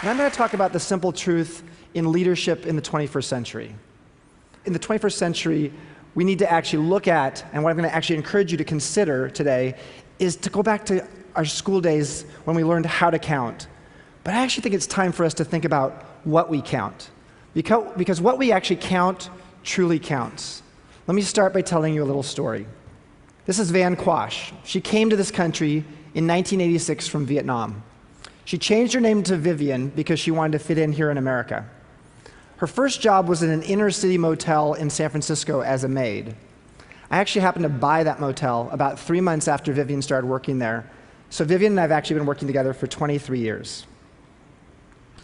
And I'm going to talk about the simple truth in leadership in the 21st century. In the 21st century, we need to actually look at, and what I'm going to actually encourage you to consider today, is to go back to our school days when we learned how to count. But I actually think it's time for us to think about what we count. Because what we actually count truly counts. Let me start by telling you a little story. This is Van Quash. She came to this country in 1986 from Vietnam. She changed her name to Vivian because she wanted to fit in here in America. Her first job was in an inner city motel in San Francisco as a maid. I actually happened to buy that motel about 3 months after Vivian started working there. So Vivian and I have actually been working together for 23 years.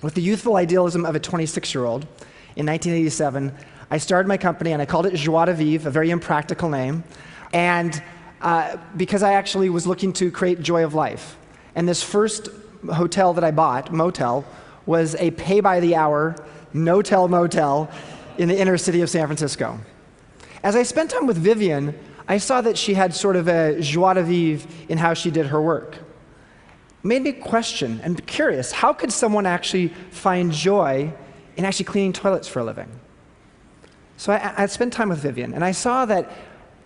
With the youthful idealism of a 26-year-old, in 1987, I started my company and I called it Joie de Vivre, a very impractical name, and because I actually was looking to create joy of life. And this first hotel that I bought, motel, was a pay-by-the-hour, no-tell motel in the inner city of San Francisco. As I spent time with Vivian, I saw that she had sort of a joie de vivre in how she did her work. It made me question and be curious, how could someone actually find joy in actually cleaning toilets for a living? So I spent time with Vivian, and I saw that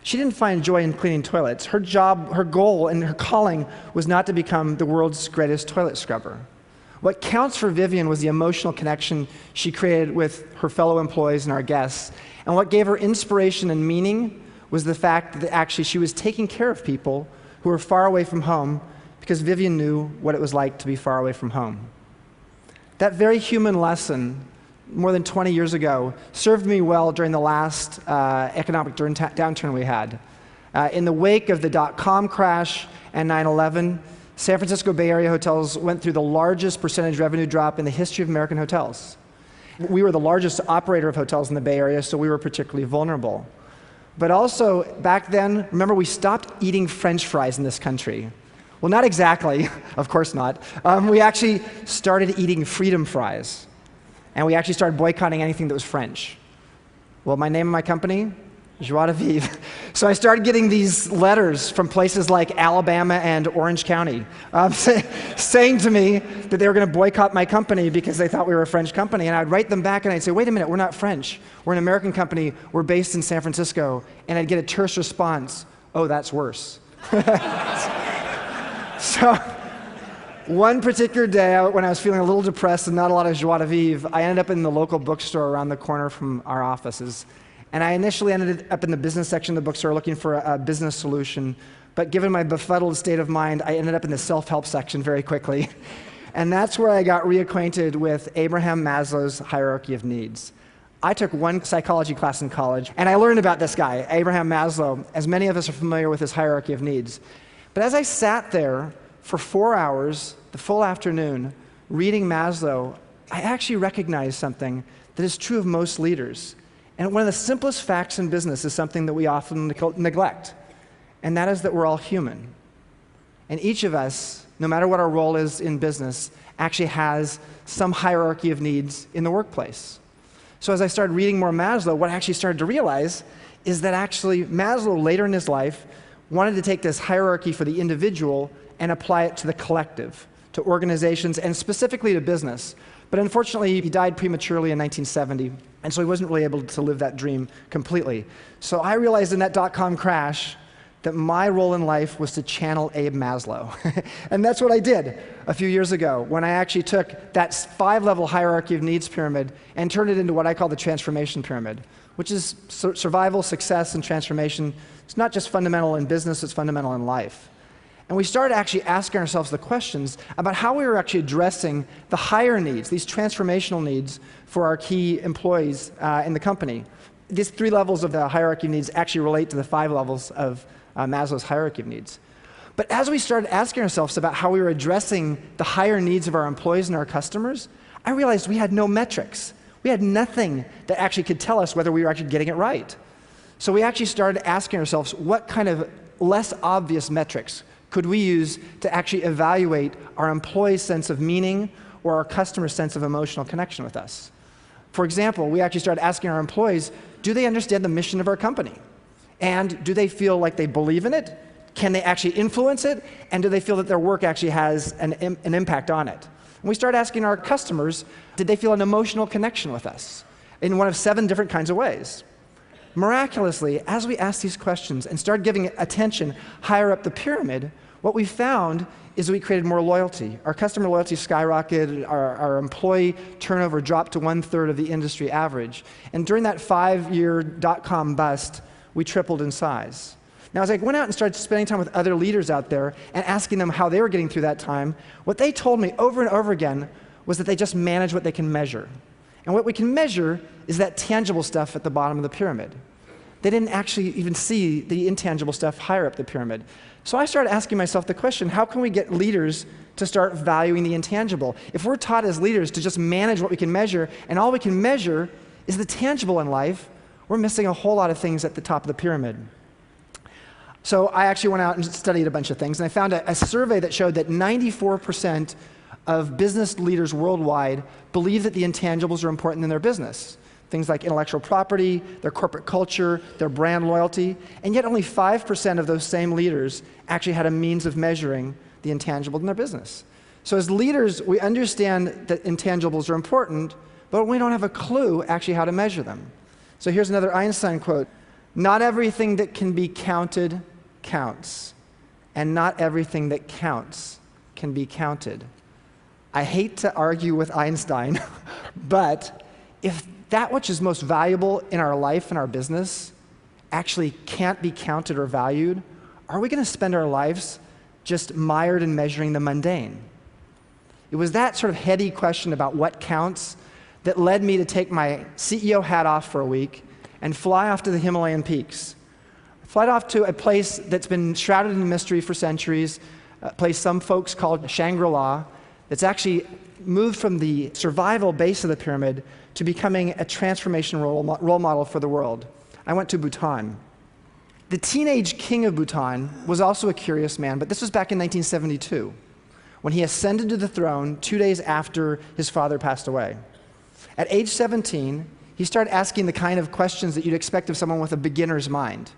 she didn't find joy in cleaning toilets. Her job, her goal, and her calling was not to become the world's greatest toilet scrubber. What counts for Vivian was the emotional connection she created with her fellow employees and our guests. And what gave her inspiration and meaning was the fact that actually she was taking care of people who were far away from home because Vivian knew what it was like to be far away from home. That very human lesson, more than 20 years ago, served me well during the last economic downturn we had. In the wake of the dot-com crash and 9/11, San Francisco Bay Area hotels went through the largest percentage revenue drop in the history of American hotels. We were the largest operator of hotels in the Bay Area, so we were particularly vulnerable. But also, back then, remember, we stopped eating French fries in this country. Well, not exactly, of course not. We actually started eating freedom fries. And we actually started boycotting anything that was French. Well, my name of my company, Joie de Vivre. So I started getting these letters from places like Alabama and Orange County saying to me that they were going to boycott my company because they thought we were a French company. And I'd write them back and I'd say, wait a minute, we're not French. We're an American company. We're based in San Francisco. And I'd get a terse response, oh, that's worse. So one particular day, when I was feeling a little depressed and not a lot of joie de vivre, I ended up in the local bookstore around the corner from our offices. And I initially ended up in the business section of the bookstore looking for a business solution. But given my befuddled state of mind, I ended up in the self-help section very quickly. And that's where I got reacquainted with Abraham Maslow's hierarchy of needs. I took one psychology class in college, and I learned about this guy, Abraham Maslow, as many of us are familiar with his hierarchy of needs. But as I sat there for 4 hours, the full afternoon, reading Maslow, I actually recognized something that is true of most leaders. And one of the simplest facts in business is something that we often neglect, and that is that we're all human. And each of us, no matter what our role is in business, actually has some hierarchy of needs in the workplace. So as I started reading more Maslow, what I actually started to realize is that actually Maslow, later in his life, wanted to take this hierarchy for the individual and apply it to the collective, to organizations, and specifically to business. But unfortunately, he died prematurely in 1970, and so he wasn't really able to live that dream completely. So I realized in that dot-com crash that my role in life was to channel Abe Maslow. And that's what I did a few years ago, when I actually took that 5-level hierarchy of needs pyramid and turned it into what I call the transformation pyramid, which is survival, success, and transformation. It's not just fundamental in business, it's fundamental in life. And we started actually asking ourselves the questions about how we were actually addressing the higher needs, these transformational needs for our key employees in the company. These 3 levels of the hierarchy of needs actually relate to the 5 levels of Maslow's hierarchy of needs. But as we started asking ourselves about how we were addressing the higher needs of our employees and our customers, I realized we had no metrics. We had nothing that actually could tell us whether we were actually getting it right. So we actually started asking ourselves, what kind of less obvious metrics could we use to actually evaluate our employees' sense of meaning or our customers' sense of emotional connection with us? For example, we actually started asking our employees, do they understand the mission of our company? And do they feel like they believe in it? Can they actually influence it? And do they feel that their work actually has an impact on it? And we started asking our customers, did they feel an emotional connection with us in one of 7 different kinds of ways? Miraculously, as we asked these questions and started giving attention higher up the pyramid, what we found is we created more loyalty. Our customer loyalty skyrocketed, our employee turnover dropped to 1/3 of the industry average. And during that 5-year dot-com bust, we tripled in size. Now, as I went out and started spending time with other leaders out there and asking them how they were getting through that time, what they told me over and over again was that they just manage what they can measure. And what we can measure is that tangible stuff at the bottom of the pyramid. They didn't actually even see the intangible stuff higher up the pyramid. So I started asking myself the question, how can we get leaders to start valuing the intangible? If we're taught as leaders to just manage what we can measure, and all we can measure is the tangible in life, we're missing a whole lot of things at the top of the pyramid. So I actually went out and studied a bunch of things, and I found a survey that showed that 94% of business leaders worldwide believe that the intangibles are important in their business. Things like intellectual property, their corporate culture, their brand loyalty, and yet only 5% of those same leaders actually had a means of measuring the intangible in their business. So as leaders, we understand that intangibles are important, but we don't have a clue actually how to measure them. So here's another Einstein quote: "Not everything that can be counted counts, and not everything that counts can be counted." I hate to argue with Einstein, but if that which is most valuable in our life and our business actually can't be counted or valued, are we going to spend our lives just mired in measuring the mundane? It was that sort of heady question about what counts that led me to take my CEO hat off for a week and fly off to the Himalayan peaks. Fly off to a place that's been shrouded in mystery for centuries, a place some folks call Shangri-La, that's actually moved from the survival base of the pyramid to becoming a transformation role model for the world. I went to Bhutan. The teenage king of Bhutan was also a curious man, but this was back in 1972, when he ascended to the throne 2 days after his father passed away. At age 17, he started asking the kind of questions that you'd expect of someone with a beginner's mind.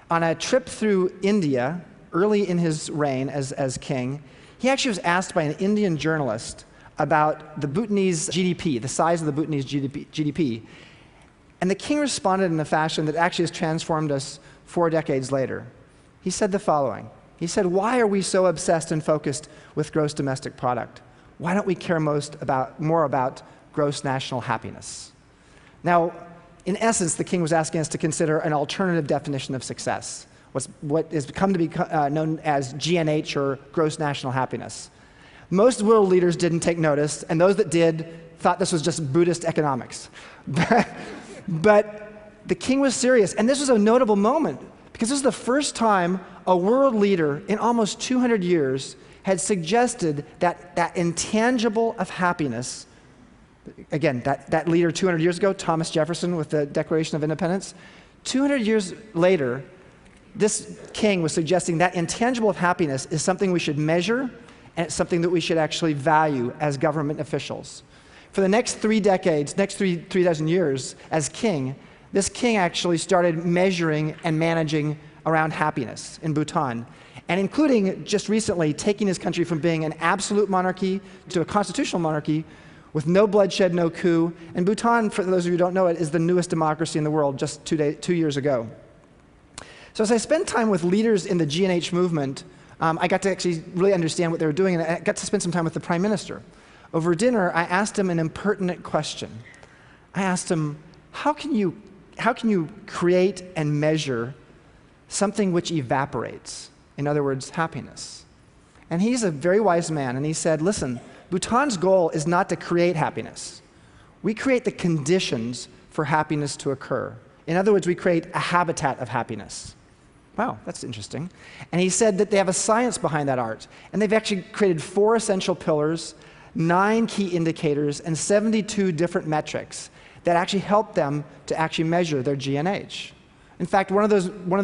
On a trip through India, early in his reign as king, he actually was asked by an Indian journalist about the Bhutanese GDP, the size of the Bhutanese GDP. And the king responded in a fashion that actually has transformed us 4 decades later. He said the following. He said, "Why are we so obsessed and focused with gross domestic product? Why don't we care more about gross national happiness?" Now, in essence, the king was asking us to consider an alternative definition of success, what has come to be known as GNH, or gross national happiness. Most world leaders didn't take notice, and those that did thought this was just Buddhist economics. But the king was serious, and this was a notable moment, because this was the first time a world leader in almost 200 years had suggested that that intangible of happiness, again, that leader 200 years ago, Thomas Jefferson with the Declaration of Independence, 200 years later, this king was suggesting that intangible of happiness is something we should measure, and it's something that we should actually value as government officials. For the next 3 decades, next three dozen years as king, this king actually started measuring and managing around happiness in Bhutan, and including just recently taking his country from being an absolute monarchy to a constitutional monarchy with no bloodshed, no coup. And Bhutan, for those of you who don't know it, is the newest democracy in the world just 2 years ago. So as I spent time with leaders in the GNH movement, I got to actually really understand what they were doing, and I got to spend some time with the prime minister. Over dinner, I asked him an impertinent question. I asked him, how can you create and measure something which evaporates? In other words, happiness. And he's a very wise man, and he said, listen, Bhutan's goal is not to create happiness. We create the conditions for happiness to occur. In other words, we create a habitat of happiness. Wow, that's interesting. And he said that they have a science behind that art, and they've actually created 4 essential pillars, 9 key indicators, and 72 different metrics that actually help them to actually measure their GNH. In fact, one of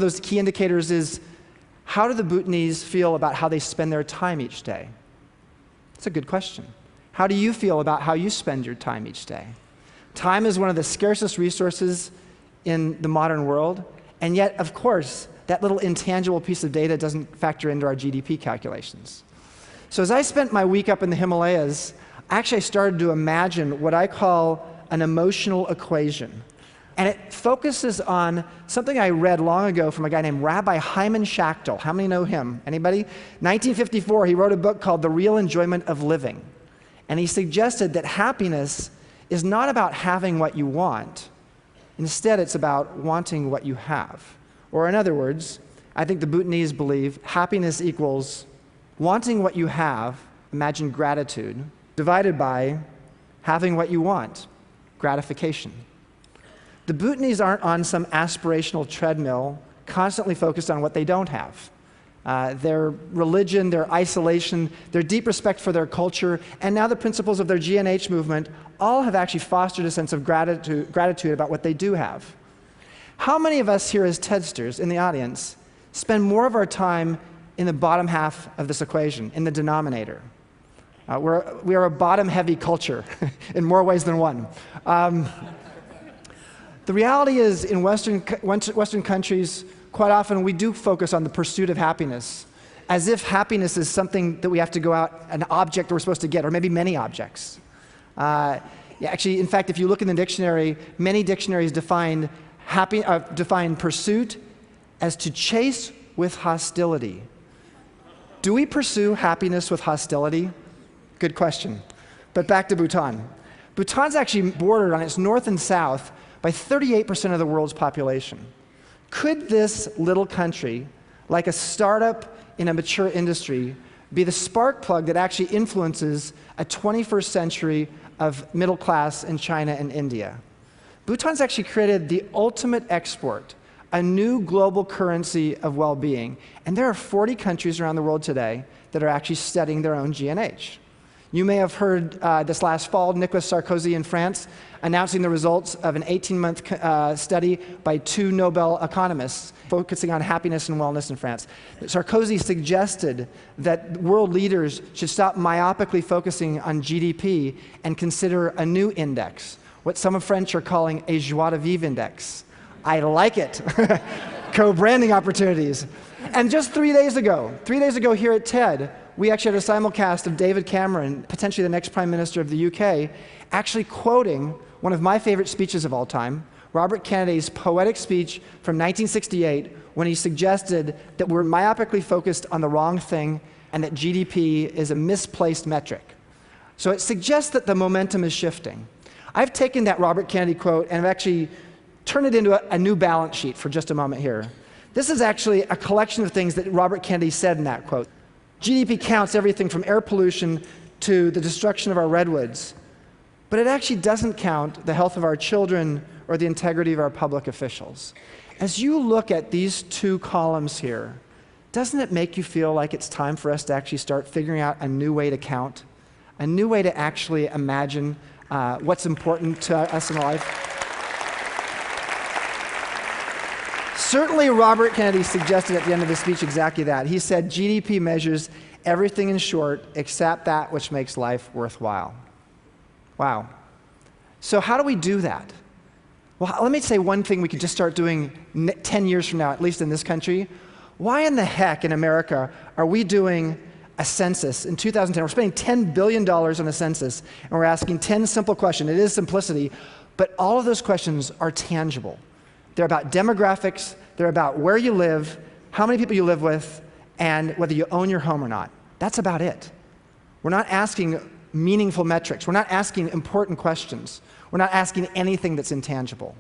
those key indicators is, how do the Bhutanese feel about how they spend their time each day? It's a good question. How do you feel about how you spend your time each day? Time is one of the scarcest resources in the modern world, and yet, of course, that little intangible piece of data doesn't factor into our GDP calculations. So as I spent my week up in the Himalayas, actually I started to imagine what I call an emotional equation. And it focuses on something I read long ago from a guy named Rabbi Hyman Schachtel. How many know him? Anybody? 1954, he wrote a book called The Real Enjoyment of Living. And he suggested that happiness is not about having what you want. Instead, it's about wanting what you have. Or in other words, I think the Bhutanese believe happiness equals wanting what you have, imagine gratitude, divided by having what you want, gratification. The Bhutanese aren't on some aspirational treadmill, constantly focused on what they don't have. Their religion, their isolation, their deep respect for their culture, and now the principles of their G&H movement all have actually fostered a sense of gratitude about what they do have. How many of us here as TEDsters in the audience spend more of our time in the bottom half of this equation, in the denominator? We are a bottom-heavy culture in more ways than one. The reality is, in Western countries, quite often we do focus on the pursuit of happiness, as if happiness is something that we have to go out, an object that we're supposed to get, or maybe many objects. Actually, in fact, if you look in the dictionary, many dictionaries define pursuit as to chase with hostility. Do we pursue happiness with hostility? Good question. But back to Bhutan. Bhutan's actually bordered on its north and south by 38% of the world's population. Could this little country, like a startup in a mature industry, be the spark plug that actually influences a 21st century of middle class in China and India? Bhutan's actually created the ultimate export, a new global currency of well-being. And there are 40 countries around the world today that are actually studying their own G&H. You may have heard this last fall, Nicolas Sarkozy in France announcing the results of an 18-month study by 2 Nobel economists focusing on happiness and wellness in France. Sarkozy suggested that world leaders should stop myopically focusing on GDP and consider a new index, what some of French are calling a joie de vivre index. I like it. Co-branding opportunities. And just 3 days ago here at TED, we actually had a simulcast of David Cameron, potentially the next Prime Minister of the UK, actually quoting one of my favorite speeches of all time, Robert Kennedy's poetic speech from 1968, when he suggested that we're myopically focused on the wrong thing and that GDP is a misplaced metric. So it suggests that the momentum is shifting. I've taken that Robert Kennedy quote and I've actually turned it into a new balance sheet for just a moment here. This is actually a collection of things that Robert Kennedy said in that quote. GDP counts everything from air pollution to the destruction of our redwoods, but it actually doesn't count the health of our children or the integrity of our public officials. As you look at these 2 columns here, doesn't it make you feel like it's time for us to actually start figuring out a new way to count, a new way to actually imagine what's important to us in life? Certainly, Robert Kennedy suggested at the end of his speech exactly that. He said, GDP measures everything in short except that which makes life worthwhile. Wow. So how do we do that? Well, let me say one thing we could just start doing 10 years from now, at least in this country. Why in the heck in America are we doing a census in 2010? We're spending $10 billion on a census, and we're asking 10 simple questions. It is simplicity, but all of those questions are tangible. They're about demographics, they're about where you live, how many people you live with, and whether you own your home or not. That's about it. We're not asking meaningful metrics. We're not asking important questions. We're not asking anything that's intangible.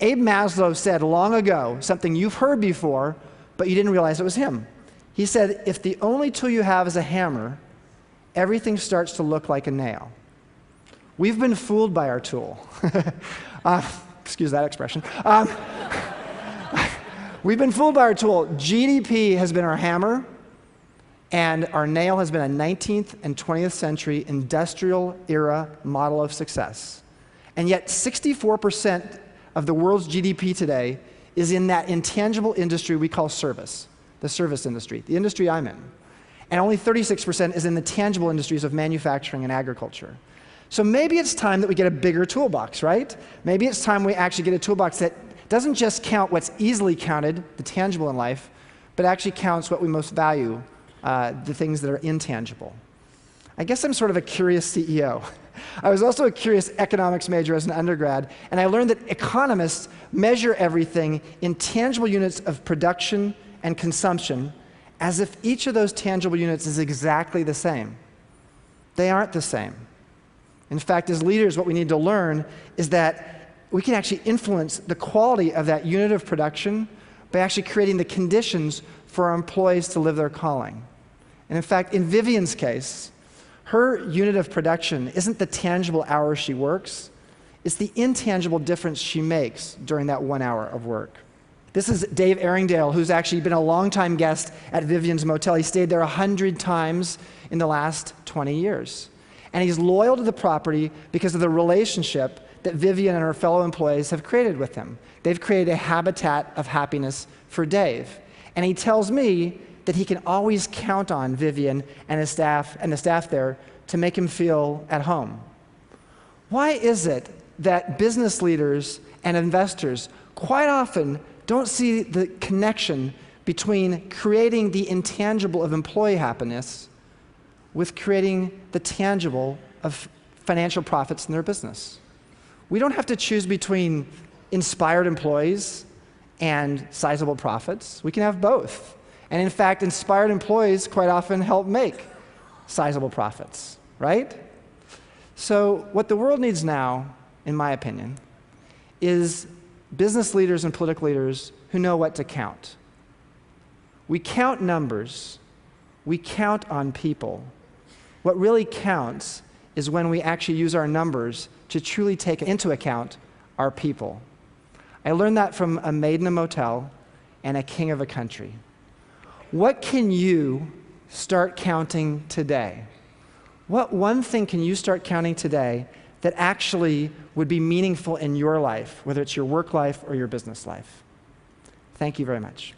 Abe Maslow said long ago something you've heard before, but you didn't realize it was him. He said, if the only tool you have is a hammer, everything starts to look like a nail. We've been fooled by our tool. Excuse that expression. We've been fooled by our tool. GDP has been our hammer, and our nail has been a 19th and 20th century industrial era model of success. And yet 64% of the world's GDP today is in that intangible industry we call service, the service industry, the industry I'm in. And only 36% is in the tangible industries of manufacturing and agriculture. So maybe it's time that we get a bigger toolbox, right? Maybe it's time we actually get a toolbox that doesn't just count what's easily counted, the tangible in life, but actually counts what we most value, the things that are intangible. I guess I'm sort of a curious CEO. I was also a curious economics major as an undergrad, and I learned that economists measure everything in tangible units of production and consumption as if each of those tangible units is exactly the same. They aren't the same. In fact, as leaders, what we need to learn is that we can actually influence the quality of that unit of production by actually creating the conditions for our employees to live their calling. And in fact, in Vivian's case, her unit of production isn't the tangible hours she works, it's the intangible difference she makes during that 1 hour of work. This is Dave Erringdale, who's actually been a longtime guest at Vivian's Motel. He stayed there 100 times in the last 20 years. And he's loyal to the property because of the relationship that Vivian and her fellow employees have created with him. They've created a habitat of happiness for Dave. And he tells me that he can always count on Vivian and his staff and the staff there to make him feel at home. Why is it that business leaders and investors quite often don't see the connection between creating the intangible of employee happiness with creating the tangible of financial profits in their business? We don't have to choose between inspired employees and sizable profits. We can have both. And in fact, inspired employees quite often help make sizable profits, right? So what the world needs now, in my opinion, is business leaders and political leaders who know what to count. We count numbers. We count on people. What really counts is when we actually use our numbers to truly take into account our people. I learned that from a maid in a motel and a king of a country. What can you start counting today? What one thing can you start counting today that actually would be meaningful in your life, whether it's your work life or your business life? Thank you very much.